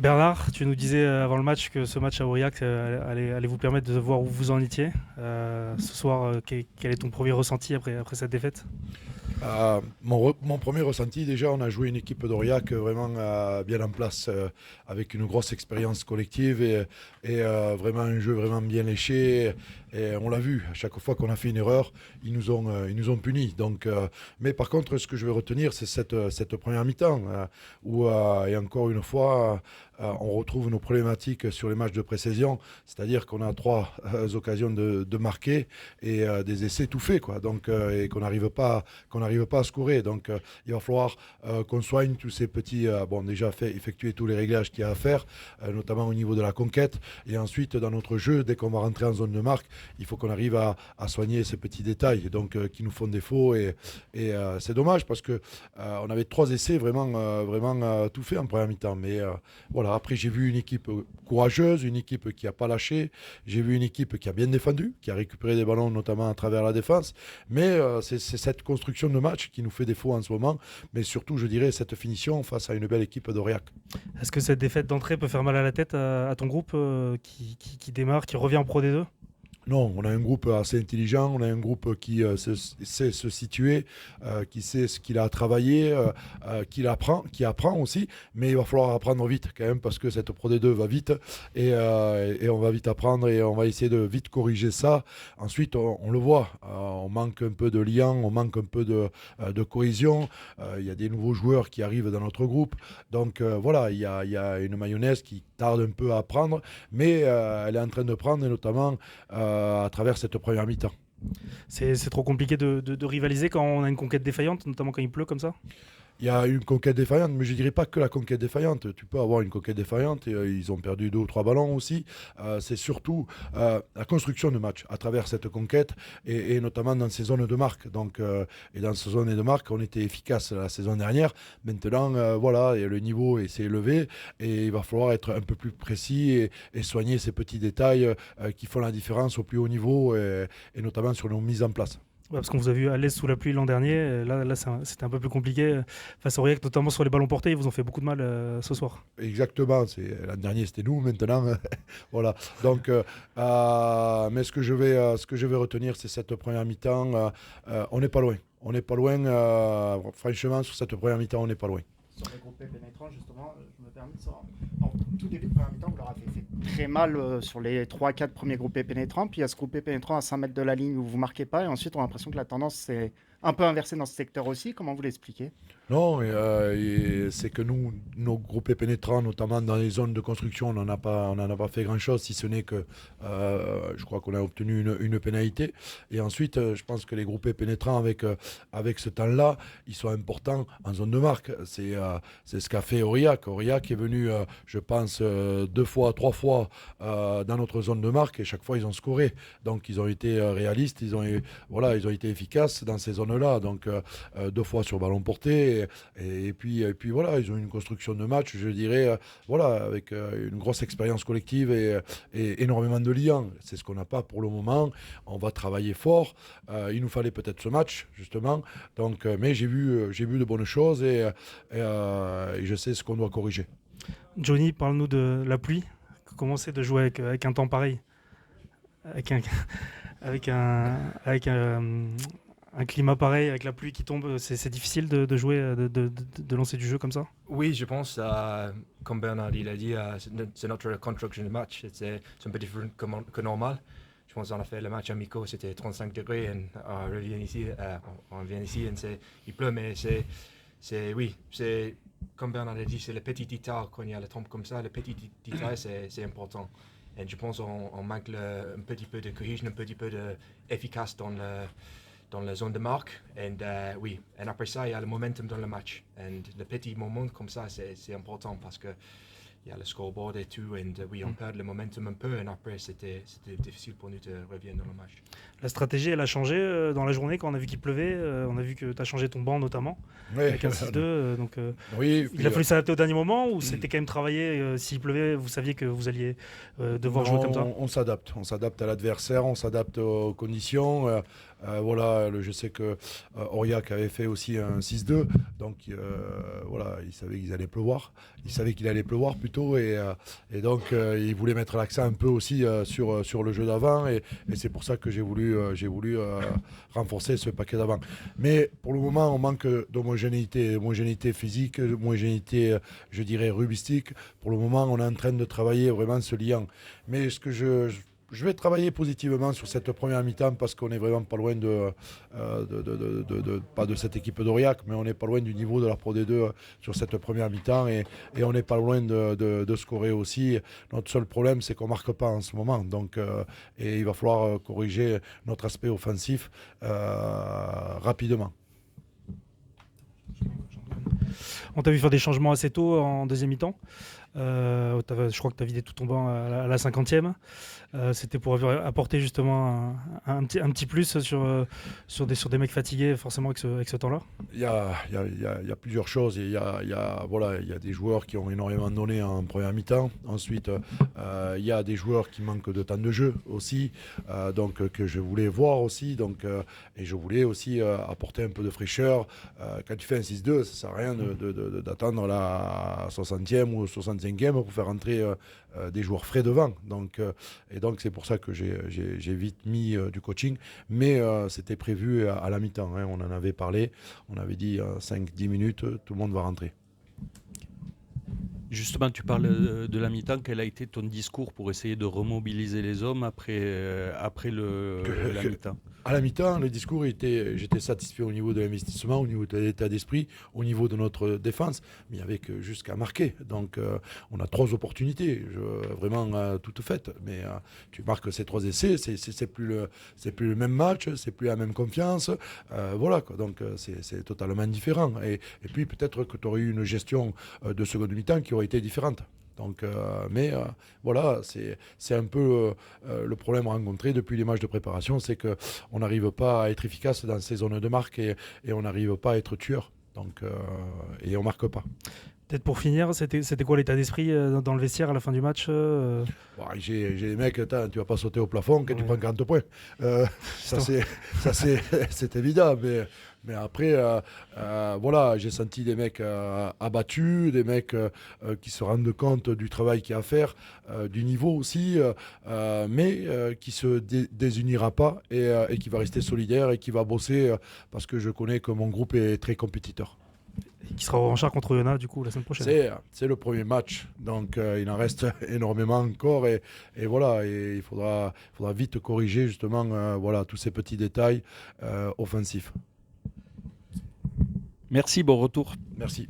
Bernard, tu nous disais avant le match que ce match à Aurillac allait vous permettre de voir où vous en étiez. Ce soir, quel est ton premier ressenti après cette défaite? Mon premier ressenti, déjà, on a joué une équipe d'Aurillac vraiment bien en place, avec une grosse expérience collective et vraiment un jeu vraiment bien léché. Et on l'a vu, à chaque fois qu'on a fait une erreur, ils nous ont punis. Mais par contre, ce que je vais retenir, c'est cette première mi-temps, où, et encore une fois, on retrouve nos problématiques sur les matchs de pré-saison, c'est-à-dire qu'on a trois occasions de marquer et des essais tout faits, quoi. Et qu'on n'arrive pas à scorer. Il va falloir qu'on soigne tous ces petits. Déjà effectuer tous les réglages qu'il y a à faire, notamment au niveau de la conquête. Et ensuite, dans notre jeu, dès qu'on va rentrer en zone de marque, il faut qu'on arrive à soigner ces petits détails qui nous font défaut. Et c'est dommage parce que on avait trois essais vraiment tout fait en première mi-temps. Mais voilà, après, j'ai vu une équipe courageuse, une équipe qui n'a pas lâché. J'ai vu une équipe qui a bien défendu, qui a récupéré des ballons, notamment à travers la défense. Mais c'est cette construction de match qui nous fait défaut en ce moment, mais surtout, je dirais, cette finition face à une belle équipe d'Aurillac. Est-ce que cette défaite d'entrée peut faire mal à la tête à ton groupe qui démarre, qui revient en Pro D2? Non, on a un groupe assez intelligent, on a un groupe qui sait se situer, qui sait ce qu'il a à travailler, qui apprend aussi, mais il va falloir apprendre vite quand même parce que cette Pro D2 va vite et on va vite apprendre et on va essayer de vite corriger ça. Ensuite, on le voit, on manque un peu de lien, on manque un peu de cohésion. Il y a des nouveaux joueurs qui arrivent dans notre groupe, voilà, il y a une mayonnaise qui tarde un peu à prendre, mais elle est en train de prendre et notamment à travers cette première mi-temps. C'est trop compliqué de rivaliser quand on a une conquête défaillante, notamment quand il pleut comme ça? Il y a une conquête défaillante, mais je ne dirais pas que la conquête défaillante. Tu peux avoir une conquête défaillante et ils ont perdu 2 ou 3 ballons aussi. C'est surtout la construction de match à travers cette conquête et notamment dans ces zones de marque. Et dans ces zones de marque, on était efficace la saison dernière. Maintenant, voilà, et le niveau s'est élevé et il va falloir être un peu plus précis et soigner ces petits détails qui font la différence au plus haut niveau et notamment sur nos mises en place. Ouais, parce qu'on vous a vu à l'aise sous la pluie l'an dernier. Là c'était un peu plus compliqué face à Aurillac, notamment sur les ballons portés. Ils vous ont fait beaucoup de mal ce soir. Exactement, l'an dernier c'était nous, maintenant voilà. Mais ce que je vais retenir, c'est cette première mi-temps. On n'est pas loin. On n'est pas loin. Franchement, sur cette première mi-temps, on n'est pas loin. Sur les groupés pénétrants, justement, je me permets de savoir. En tout début de première mi-temps, vous leur avez fait très mal sur les 3-4 premiers groupés pénétrants. Puis il y a ce groupé pénétrant à 5 mètres de la ligne où vous ne marquez pas. Et ensuite, on a l'impression que la tendance s'est un peu inversée dans ce secteur aussi. Comment vous l'expliquez? Non, c'est que nous, nos groupés pénétrants, notamment dans les zones de construction, on n'en a pas fait grand-chose, si ce n'est que je crois qu'on a obtenu une pénalité. Et ensuite, je pense que les groupés pénétrants avec ce temps-là, ils sont importants en zone de marque. C'est ce qu'a fait Aurillac. Aurillac est venu, je pense, 2 fois, 3 fois dans notre zone de marque et chaque fois, ils ont scoré. Donc, ils ont été réalistes, ils ont été efficaces dans ces zones-là. 2 fois sur ballon porté. Et puis voilà, ils ont une construction de match, je dirais, voilà, avec une grosse expérience collective et énormément de liens. C'est ce qu'on n'a pas pour le moment. On va travailler fort. Il nous fallait peut-être ce match, justement. Mais j'ai vu de bonnes choses et je sais ce qu'on doit corriger. Johnny, parle-nous de la pluie. Comment c'est de jouer avec un temps pareil? Avec un, avec un climat pareil, avec la pluie qui tombe, c'est difficile de jouer, de lancer du jeu comme ça? Oui, je pense, comme Bernard il a dit, c'est notre construction de match. C'est un peu différent que normal. Je pense qu'on a fait le match amical, c'était 35 degrés, et on vient ici, et il pleut, mais oui, c'est, comme Bernard a dit, c'est le petit détail quand il y a le temps comme ça, le petit détail, c'est important. Et je pense qu'on manque un petit peu de cohésion, un petit peu d'efficace dans la zone de marque. Oui, et après ça, il y a le momentum dans le match. Et le petit moment comme ça, c'est important parce que il y a le scoreboard et tout. Et oui, on perd le momentum un peu. Et après, c'était difficile pour nous de revenir dans le match. La stratégie, elle a changé dans la journée quand on a vu qu'il pleuvait. On a vu que tu as changé ton banc notamment, Oui, avec un 6-2. oui, Il a fallu s'adapter au dernier moment ou c'était quand même travaillé s'il pleuvait, vous saviez que vous alliez devoir jouer comme ça? On s'adapte à l'adversaire, on s'adapte aux conditions. Voilà, je sais que Aurillac avait fait aussi un 6-2, donc voilà, ils savaient qu'il allait pleuvoir. Ils savaient qu'il allait pleuvoir plutôt, et donc ils voulaient mettre l'accent un peu aussi sur le jeu d'avant, et c'est pour ça que j'ai voulu renforcer ce paquet d'avant. Mais pour le moment, on manque d'homogénéité physique, d'homogénéité, je dirais, rubistique. Pour le moment, on est en train de travailler vraiment ce lien. Mais ce que je vais travailler positivement sur cette première mi-temps, parce qu'on n'est vraiment pas loin pas de cette équipe d'Aurillac, mais on n'est pas loin du niveau de la Pro D2 sur cette première mi-temps, et on n'est pas loin de scorer aussi. Notre seul problème, c'est qu'on ne marque pas en ce moment. Donc, et il va falloir corriger notre aspect offensif rapidement. On t'a vu faire des changements assez tôt en deuxième mi-temps. Je crois que tu as vidé tout ton banc à la 50e. C'était pour apporter justement un petit plus sur des mecs fatigués, forcément, avec ce temps-là. Il y a plusieurs choses. Il y a des joueurs qui ont énormément donné en première mi-temps. Ensuite, il y a des joueurs qui manquent de temps de jeu aussi, donc que je voulais voir aussi. Donc, et je voulais aussi apporter un peu de fraîcheur. Quand tu fais un 6-2, ça ne sert à rien d'attendre la 60e ou 65e pour faire entrer des joueurs frais devant. Et donc c'est pour ça que j'ai vite mis du coaching. Mais c'était prévu à la mi-temps. On en avait parlé. On avait dit 5-10 minutes, tout le monde va rentrer. Justement, tu parles de la mi-temps. Quel a été ton discours pour essayer de remobiliser les hommes après la mi-temps? À la mi-temps, le discours j'étais satisfait au niveau de l'investissement, au niveau de l'état d'esprit, au niveau de notre défense, mais il n'y avait que jusqu'à marquer. Donc on a 3 opportunités, vraiment toutes faites. Mais tu marques ces 3 essais, c'est plus le même match, c'est plus la même confiance. Voilà, quoi. Donc c'est totalement différent. Et puis peut-être que tu aurais eu une gestion de seconde mi-temps qui aurait été différente. Donc, voilà, c'est un peu le problème rencontré depuis les matchs de préparation, c'est qu'on n'arrive pas à être efficace dans ces zones de marque, et on n'arrive pas à être tueur. Donc, et on ne marque pas. Peut-être pour finir, c'était quoi l'état d'esprit dans le vestiaire à la fin du match J'ai des mecs, tu ne vas pas sauter au plafond quand tu prends 40 points. Ça c'est évident, mais après, voilà, j'ai senti des mecs abattus, des mecs qui se rendent compte du travail qu'il y a à faire, du niveau aussi, mais qui ne se désunira pas, et qui va rester solidaire et qui va bosser, parce que je connais que mon groupe est très compétiteur. Qui sera en char contre Oyonnax du coup la semaine prochaine. C'est le premier match, donc il en reste énormément encore, et voilà, et il faudra vite corriger justement voilà, tous ces petits détails offensifs. Merci, bon retour. Merci.